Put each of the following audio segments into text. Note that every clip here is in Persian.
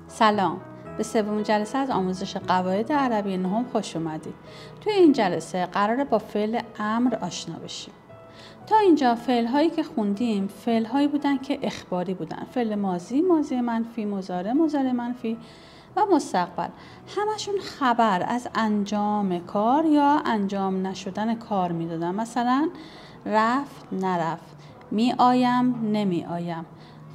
سلام، به سومین جلسه از آموزش قواعد عربی نهم خوش اومدید. توی این جلسه قراره با فعل امر آشنا بشیم. تا اینجا فعل هایی که خوندیم فعل هایی بودن که اخباری بودن. فعل ماضی، ماضی منفی، مضارع، مضارع منفی و مستقبل. همشون خبر از انجام کار یا انجام نشدن کار میدادن. مثلا رفت، نرفت، می آیم، نمی آیم،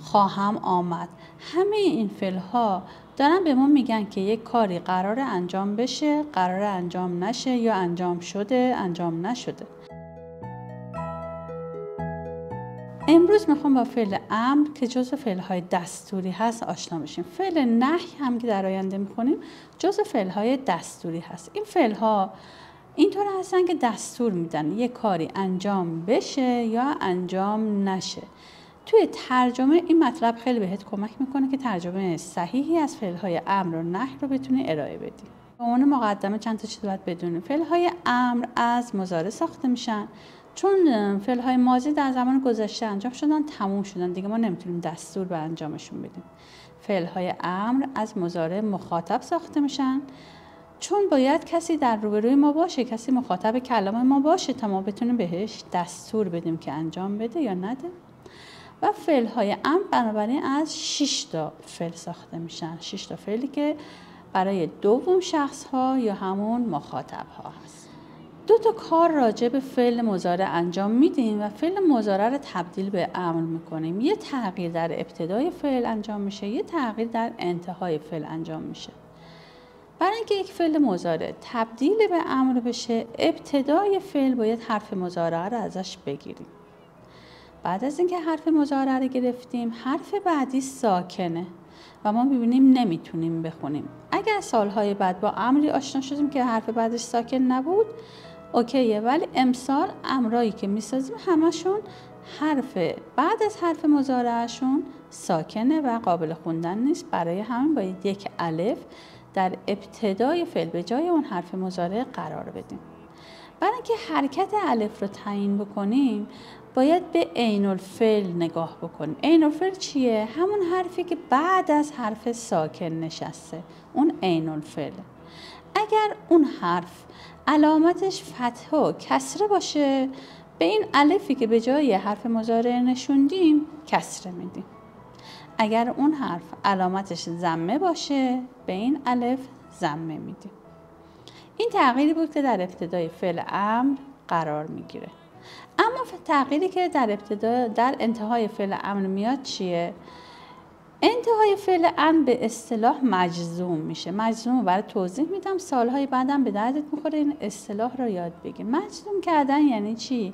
خواهم آمد. همه این فعل ها دارن به ما میگن که یک کاری قراره انجام بشه، قراره انجام نشه، یا انجام شده، انجام نشده. امروز میخوام با فعل امر که جزء فعل‌های دستوری هست آشنا بشیم. فعل نهی هم که در آینده میخونیم جزء فعل‌های دستوری هست. این فعل‌ها اینطور هستن که دستور میدن یک کاری انجام بشه یا انجام نشه. توی ترجمه این مطلب خیلی بهت کمک میکنه که ترجمه صحیحی از فعل‌های امر و نهی رو بتونی ارائه بدی. به عنوان مقدمه چند تا چیز باید بدونیم. فعل‌های امر از مضارع ساخته میشن. چون فعل‌های ماضی در زمان گذشته انجام شدن، تموم شدن، دیگه ما نمیتونیم دستور به انجامشون بدیم. فعل‌های امر از مضارع مخاطب ساخته میشن، چون باید کسی در روبروی ما باشه، کسی مخاطب کلام ما باشه تا ما بتونیم بهش دستور بدیم که انجام بده یا نده. و فعل‌های امر بنابراین از 6 تا فعل ساخته میشن. 6 تا فعلی که برای دوم شخص ها یا همون مخاطب ها هست. 2 تا کار راجع به فعل مضارع انجام میدیم و فعل مضارع رو تبدیل به امر میکنیم. یه تغییر در ابتدای فعل انجام میشه، یه تغییر در انتهای فعل انجام میشه. برای اینکه یک فعل مضارع تبدیل به امر بشه، ابتدای فعل باید حرف مضارع رو ازش بگیریم. بعد از اینکه حرف مضارع رو گرفتیم، حرف بعدی ساکنه و ما می‌بینیم نمیتونیم بخونیم. اگر سالهای بعد با امری آشنا شدیم که حرف بعدش ساکن نبود، اوکیه، ولی امسال امرایی که میسازیم همشون حرف بعد از حرف مضارعشون ساکنه و قابل خوندن نیست. برای همین باید یک الف در ابتدای فعل به جای اون حرف مضارع قرار بدیم. برای اینکه حرکت الف رو تعیین بکنیم باید به عین الفعل نگاه بکنیم. عین الفعل چیه؟ همون حرفی که بعد از حرف ساکن نشسته، اون عین الفعل. اگر اون حرف علامتش فتحه و کسره باشه، به این الفی که به جای حرف مضارع نشوندیم کسره میدیم. اگر اون حرف علامتش ضمه باشه، به این الف ضمه میدیم. این تغییری بود که در ابتدای فعل امر قرار میگیره. اما تغییری که در انتهای فعل امر میاد چیه؟ انتهای فعل امر به اصطلاح مجزوم میشه. مجزوم رو برای توضیح میدم، سالهای بعدم به دردت میخوره این اصطلاح رو یاد بگی. مجزوم کردن یعنی چی؟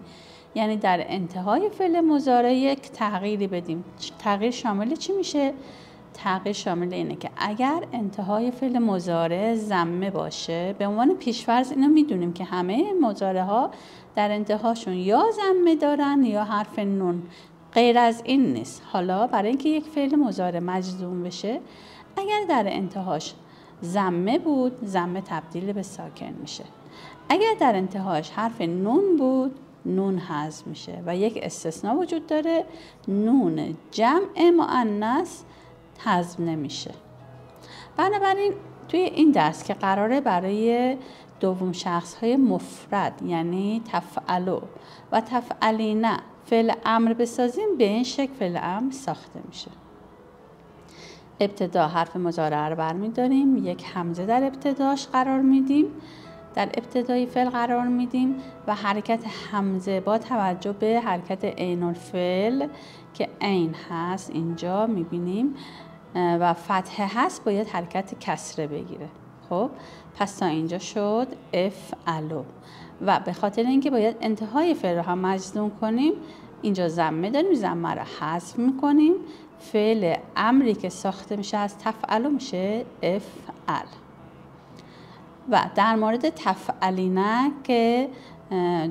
یعنی در انتهای فعل مضارع یک تغییری بدیم. تغییر شامل چی میشه؟ تغییر شامل اینه که اگر انتهای فعل مضارع ضمه باشه، به عنوان پیش‌فرض اینو میدونیم که همه مضارع ها در انتهاشون یا ضمه دارن یا حرف نون، غیر از این نیست. حالا برای اینکه یک فعل مضارع مجزوم بشه، اگر در انتهاش ضمه بود، ضمه تبدیل به ساکن میشه. اگر در انتهاش حرف نون بود، نون حذف میشه. و یک استثناء وجود داره، نون جمع مؤنث حذف نمیشه. بنابراین توی این درس که قراره برای دوم شخص های مفرد یعنی تفعلوا و تفعلینا فعل امر بسازیم، به این شکل فعل امر ساخته میشه. ابتدا حرف مضارع رو برمیداریم، یک همزه در ابتداش قرار میدیم، در ابتدای فعل قرار میدیم و حرکت همزه با توجه به حرکت عین الفعل که عین هست اینجا میبینیم و فتحه هست، باید حرکت کسره بگیره. خب پس تا اینجا شد افعلوا. و به خاطر اینکه باید انتهای فعل رو هم مجزوم کنیم، اینجا ضمه داریم، ضمه رو حذف میکنیم. فعل امری که ساخته میشه از تفعلوا میشه افعل. و در مورد تفعلینا که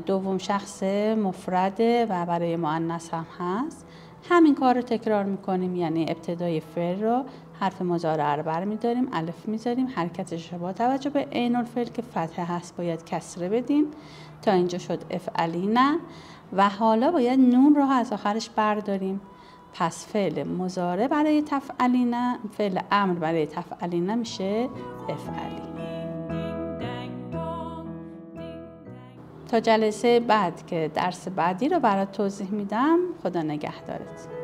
دوم شخص مفرده و برای مؤنث هم هست، همین کار رو تکرار میکنیم. یعنی ابتدای فعل رو حرف مضارع رو برمیداریم، الف میذاریم، حرکتش رو با توجه به عین الفعل که فتحه هست باید کسره بدیم. تا اینجا شد افعلینا. و حالا باید نون رو از آخرش برداریم پس فعل مضارع برای تفعلینه، فعل امر برای تفعلینه میشه افعلی. تا جلسه بعد که درس بعدی رو برات توضیح میدم، خدا نگهدارت.